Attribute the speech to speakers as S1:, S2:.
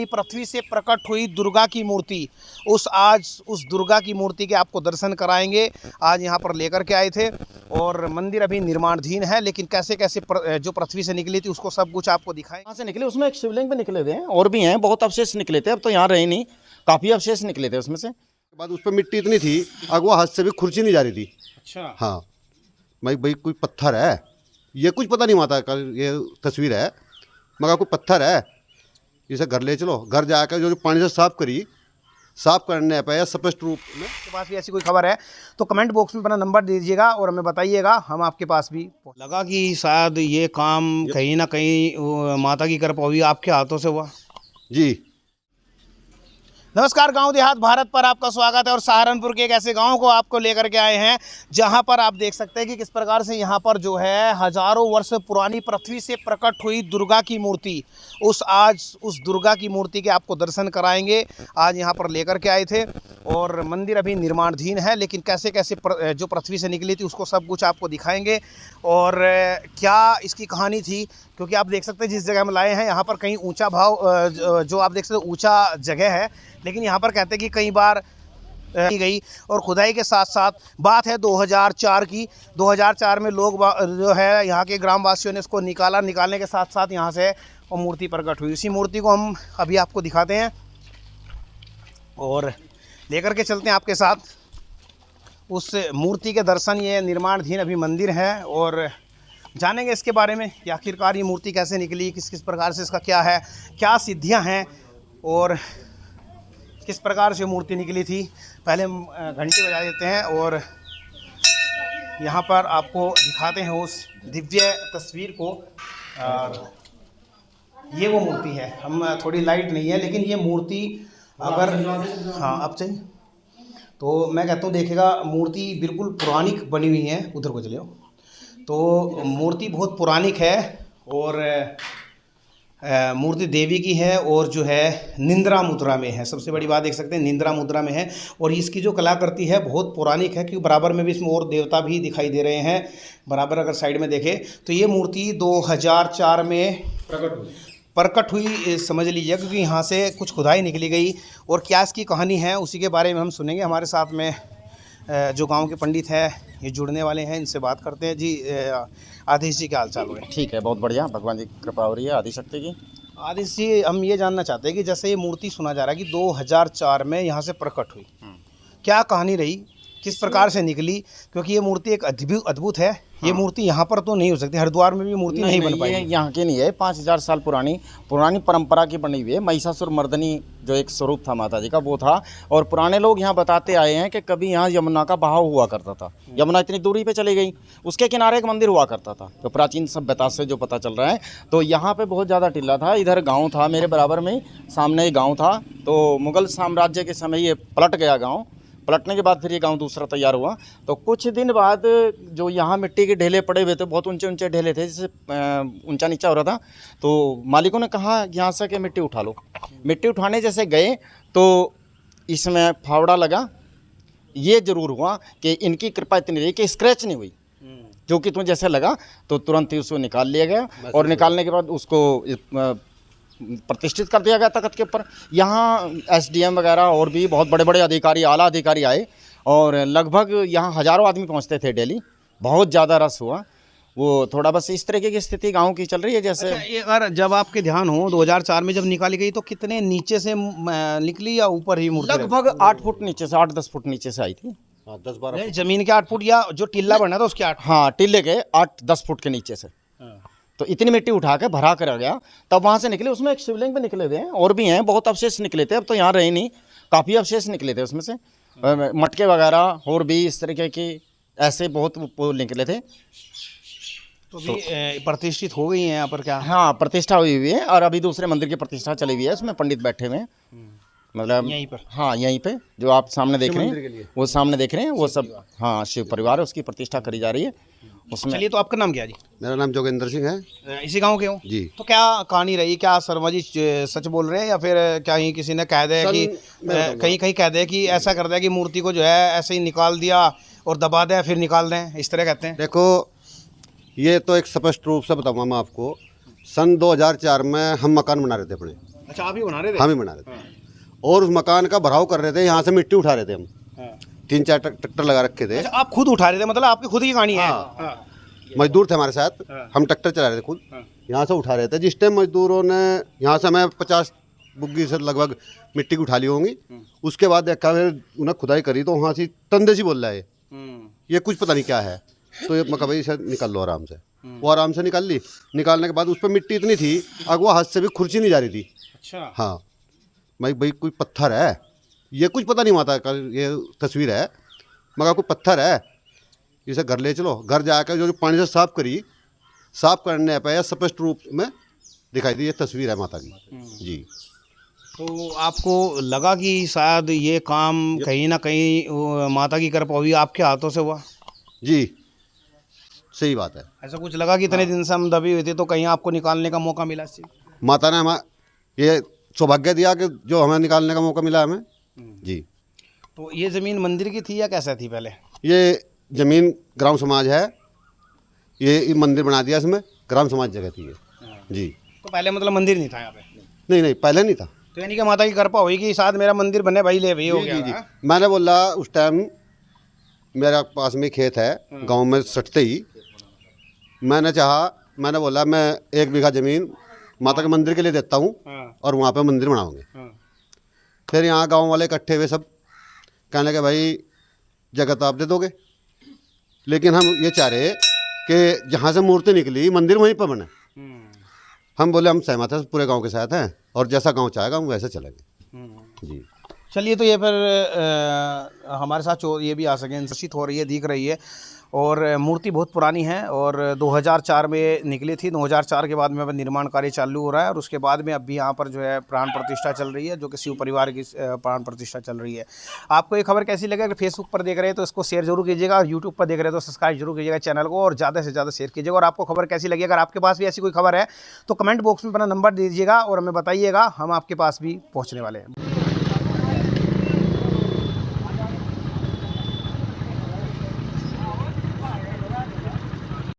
S1: पृथ्वी से प्रकट हुई दुर्गा की मूर्ति उस दुर्गा की मूर्ति के आपको दर्शन कराएंगे। आज यहाँ पर लेकर के आए थे और मंदिर अभी निर्माणाधीन है, लेकिन कैसे कैसे जो पृथ्वी से निकली थी उसको सब कुछ आपको दिखाएं।
S2: कहाँ से निकले, उसमें एक शिवलिंग भी निकले थे और भी हैं, बहुत अवशेष निकले थे। अब तो यहाँ रहे नहीं, काफ़ी अवशेष निकले थे उसमें से।
S3: बाद उस पर मिट्टी इतनी थी अगवा हाथ से भी खुर्ची नहीं जा रही थी।
S1: अच्छा,
S3: हाँ भाई कोई पत्थर है, ये कुछ पता नहीं माता का ये तस्वीर है, मगर कोई पत्थर है, इसे घर ले चलो। घर जाकर जो पानी से साफ करने पे स्पष्ट रूप में
S1: आपके पास भी ऐसी कोई खबर है तो कमेंट बॉक्स में अपना नंबर दे दीजिएगा और हमें बताइएगा, हम आपके पास भी। लगा कि शायद ये काम कहीं ना कहीं माता की कृपा हुई, आपके हाथों से हुआ।
S3: जी।
S1: नमस्कार, गांव देहात भारत पर आपका स्वागत है और सहारनपुर के एक ऐसे गांव को आपको लेकर के आए हैं जहां पर आप देख सकते हैं कि किस प्रकार से यहां पर जो है हजारों वर्ष पुरानी पृथ्वी से प्रकट हुई दुर्गा की मूर्ति उस दुर्गा की मूर्ति के आपको दर्शन कराएंगे। आज यहां पर लेकर के आए थे और मंदिर अभी निर्माणाधीन है, लेकिन कैसे कैसे जो पृथ्वी से निकली थी उसको सब कुछ आपको दिखाएंगे और क्या इसकी कहानी थी। क्योंकि आप देख सकते हैं जिस जगह में लाए हैं यहाँ पर कहीं ऊंचा भाव जो आप देख सकते हैं ऊंचा जगह है, लेकिन यहाँ पर कहते हैं कि कई बार की गई और खुदाई के साथ साथ बात है 2004 की। 2004 में लोग जो है यहाँ के ग्रामवासियों ने इसको निकालने के साथ साथ यहाँ से वो मूर्ति प्रकट हुई। इसी मूर्ति को हम अभी आपको दिखाते हैं और लेकर के चलते हैं आपके साथ उस मूर्ति के दर्शन। ये निर्माणाधीन अभी मंदिर है और जानेंगे इसके बारे में कि आखिरकार ये मूर्ति कैसे निकली, किस किस प्रकार से इसका क्या है, क्या सिद्धियां हैं और किस प्रकार से मूर्ति निकली थी। पहले हम घंटी बजा देते हैं और यहाँ पर आपको दिखाते हैं उस दिव्य तस्वीर को। ये वो मूर्ति है, हम थोड़ी लाइट नहीं है लेकिन ये मूर्ति अगर हाँ अब चाहिए तो मैं कहता हूँ देखेगा, मूर्ति बिल्कुल पुरानी बनी हुई है। उधर को चले तो मूर्ति बहुत पुरानी है और मूर्ति देवी की है और जो है निंद्रा मुद्रा में है। सबसे बड़ी बात देख सकते हैं निंद्रा मुद्रा में है और इसकी जो कलाकृति है बहुत पौराणिक है, क्योंकि बराबर में भी इसमें और देवता भी दिखाई दे रहे हैं। बराबर अगर साइड में देखें तो ये मूर्ति 2004 में प्रकट हुई समझ लीजिए, क्योंकि यहाँ से कुछ खुदाई निकली गई और क्या इसकी कहानी है उसी के बारे में हम सुनेंगे। हमारे साथ में जो गांव के पंडित हैं ये जुड़ने वाले हैं, इनसे बात करते हैं। जी आदिश जी, क्या हाल चाल है?
S2: ठीक है, बहुत बढ़िया, भगवान जी की कृपा हो रही है आदिशक्ति की।
S1: आदिश जी, हम ये जानना चाहते हैं कि जैसे ये मूर्ति सुना जा रहा है कि 2004 में यहाँ से प्रकट हुई, क्या कहानी रही, किस प्रकार से निकली? क्योंकि ये मूर्ति एक अद्भुत है। ये मूर्ति यहाँ पर तो नहीं हो सकती, हरिद्वार में भी मूर्ति नहीं बन पाई।
S2: यहाँ की नहीं है, 5000 साल पुरानी परंपरा की बनी हुई है। महिषासुर मर्दनी जो एक स्वरूप था माता जी का वो था, और पुराने लोग यहाँ बताते आए हैं कि कभी यहाँ यमुना का बहाव हुआ करता था। यमुना इतनी दूरी पे चली गई, उसके किनारे एक मंदिर हुआ करता था, तो प्राचीन सभ्यता से जो पता चल रहा है। तो यहाँ पे बहुत ज़्यादा टिल्ला था, इधर गाँव था मेरे बराबर में, सामने ही गाँव था। तो मुगल साम्राज्य के समय ये पलट गया गाँव, पलटने के बाद फिर ये गांव दूसरा तैयार हुआ। तो कुछ दिन बाद जो यहाँ मिट्टी के ढेले पड़े हुए थे, बहुत ऊंचे ऊंचे ढेले थे, जैसे ऊंचा नीचा हो रहा था, तो मालिकों ने कहा यहाँ से कि मिट्टी उठा लो। मिट्टी उठाने जैसे गए तो इसमें फावड़ा लगा। ये जरूर हुआ कि इनकी कृपा इतनी रही कि स्क्रैच नहीं हुई, जो कि तुम्हें जैसे लगा तो तुरंत ही उसको निकाल लिया गया और निकालने के बाद उसको प्रतिष्ठित कर दिया गया तख्त के ऊपर। यहाँ एसडीएम वगैरह और भी बहुत बड़े बड़े अधिकारी, आला अधिकारी आए और लगभग यहाँ हज़ारों आदमी पहुँचते थे डेली। बहुत ज़्यादा रस हुआ। वो थोड़ा बस इस तरीके की स्थिति गांव की चल रही है। जैसे
S1: ये अगर जब आपके ध्यान हो 2004 में जब निकाली गई तो कितने नीचे से निकली या ऊपर ही मूर्ति?
S2: लगभग 8 फुट नीचे से, 8-10 फुट नीचे से आई थी।
S3: 10-12
S1: जमीन के 8 फुट या जो टिल्ला बना था उसके 8?
S2: हाँ, टिल्ले के 8-10 फुट के नीचे से। तो इतनी मिट्टी उठा के भरा कर आ गया, तब वहाँ से निकले। उसमें एक शिवलिंग भी निकले थे और भी हैं, बहुत अवशेष निकले थे। अब तो यहाँ रहे नहीं, काफ़ी अवशेष निकले थे उसमें से, मटके वगैरह और भी इस तरीके की ऐसे बहुत निकले थे।
S1: तो भी प्रतिष्ठित हो गई है यहाँ पर क्या?
S2: हाँ, प्रतिष्ठा हुई हुई है और अभी दूसरे मंदिर की प्रतिष्ठा चली हुई है, उसमें पंडित बैठे हुए हैं, मतलब
S1: यहीं पर।
S2: हाँ, यहीं पे जो आप सामने देख रहे हैं, वो सामने देख रहे हैं, वो सब हाँ शिव परिवार है, उसकी प्रतिष्ठा करी जा रही है उसमें।
S1: चलिए, तो आपका नाम क्या है जी?
S3: मेरा नाम जोगेंद्र सिंह है।
S1: इसी गांव के हो
S3: जी।
S1: तो क्या कहानी रही? क्या शर्मा जी सच बोल रहे हैं या फिर क्या ही किसी ने कह दिया कि कहीं कह दिया कि ऐसा कर दिया कि मूर्ति को जो है ऐसे ही निकाल दिया और दबा दिया फिर निकाल दें, इस तरह कहते हैं?
S3: देखो, ये तो एक स्पष्ट रूप से बताऊंगा मैं आपको। सन 2004 में हम मकान बना रहे थे अपने,
S1: अच्छा, आप ही बना रहे थे?
S3: हम ही बना रहे थे। और उस मकान का भराव कर रहे थे, यहाँ से मिट्टी उठा रहे थे हम।
S1: हाँ।
S3: 3-4 ट्रैक्टर लगा रखे थे।
S1: अच्छा, आप खुद उठा रहे थे, मतलब आपकी खुद की कहानी है?
S3: हाँ।
S1: हाँ।
S3: मजदूर थे हमारे साथ,
S1: हाँ।
S3: हम ट्रैक्टर चला रहे थे खुद,
S1: हाँ।
S3: यहाँ से उठा रहे थे। जिस टाइम मजदूरों ने यहाँ से हमें 50 बुग्गी से लगभग मिट्टी की उठा ली होंगी। उसके बाद देखा फिर उन्हें खुदाई करी तो वहाँ से तंदे से बोल रहा है ये कुछ पता नहीं क्या है। तो ये मैं कहा भाई इसे निकाल लो आराम से। वो आराम से निकाल ली। निकालने के बाद उस पर मिट्टी इतनी थी अगवा हाथ से भी खुर्ची नहीं जा रही थी।
S1: अच्छा।
S3: हाँ भाई कोई पत्थर है, ये कुछ पता नहीं हुआ था। ये तस्वीर है, मगर कोई पत्थर है, इसे घर ले चलो। घर जाकर जो पानी से साफ करी, साफ करने पे स्पष्ट रूप में दिखाई दी ये तस्वीर है माता की। जी।
S1: तो आपको लगा कि शायद ये काम कहीं ना कहीं माता की कृपा हुई, आपके हाथों से हुआ?
S3: जी सही बात है।
S1: ऐसा कुछ लगा कि इतने दिन से हम दबी हुई थी तो कहीं आपको निकालने का मौका मिला?
S3: माता ने हमें ये सौभाग्य दिया कि जो हमें निकालने का मौका मिला हमें। जी।
S1: तो ये ज़मीन मंदिर की थी या कैसा थी पहले?
S3: ये ज़मीन ग्राम समाज है, ये मंदिर बना दिया इसमें, ग्राम समाज जगह थी ये। जी।
S1: तो पहले मतलब मंदिर नहीं था यहाँ पे?
S3: नहीं पहले नहीं था।
S1: तो यानी कि माता की कृपा हुई कि शायद मेरा मंदिर बने, भाई ले भाई हो गया।
S3: जी। मैंने बोला उस टाइम मेरा पास में खेत है गांव में सटते ही, मैंने बोला मैं 1 बीघा ज़मीन माता के मंदिर के लिए देता हूँ और वहाँ पे मंदिर बनाओगे। फिर यहाँ गांव वाले इकट्ठे हुए, सब कहने लगे भाई जगह तो आप दे दोगे, लेकिन हम ये चाह रहे कि जहाँ से मूर्ति निकली मंदिर वहीं पर बने। हम बोले हम सहमत हैं, पूरे गांव के साथ हैं और जैसा गांव चाहेगा हम वैसे चलेंगे। जी।
S1: चलिए, तो ये फिर हमारे साथ ये भी आ सके निश्चित हो रही है, दिख रही है। और मूर्ति बहुत पुरानी है और 2004 में निकली थी। 2004 के बाद में निर्माण कार्य चालू हो रहा है और उसके बाद में अभी यहाँ पर जो है प्राण प्रतिष्ठा चल रही है, जो कि शिव परिवार की प्राण प्रतिष्ठा चल रही है। आपको ये खबर कैसी लगे? अगर फेसबुक पर देख रहे हैं तो इसको शेयर जरूर कीजिएगा और यूट्यूब पर देख रहे हैं तो सब्सक्राइब जरूर कीजिएगा चैनल को और ज़्यादा से ज़्यादा शेयर कीजिएगा। और आपको खबर कैसी लगी, अगर आपके पास भी ऐसी कोई खबर है तो कमेंट बॉक्स में अपना नंबर दीजिएगा और हमें बताइएगा, हम आपके पास भी पहुँचने वाले हैं।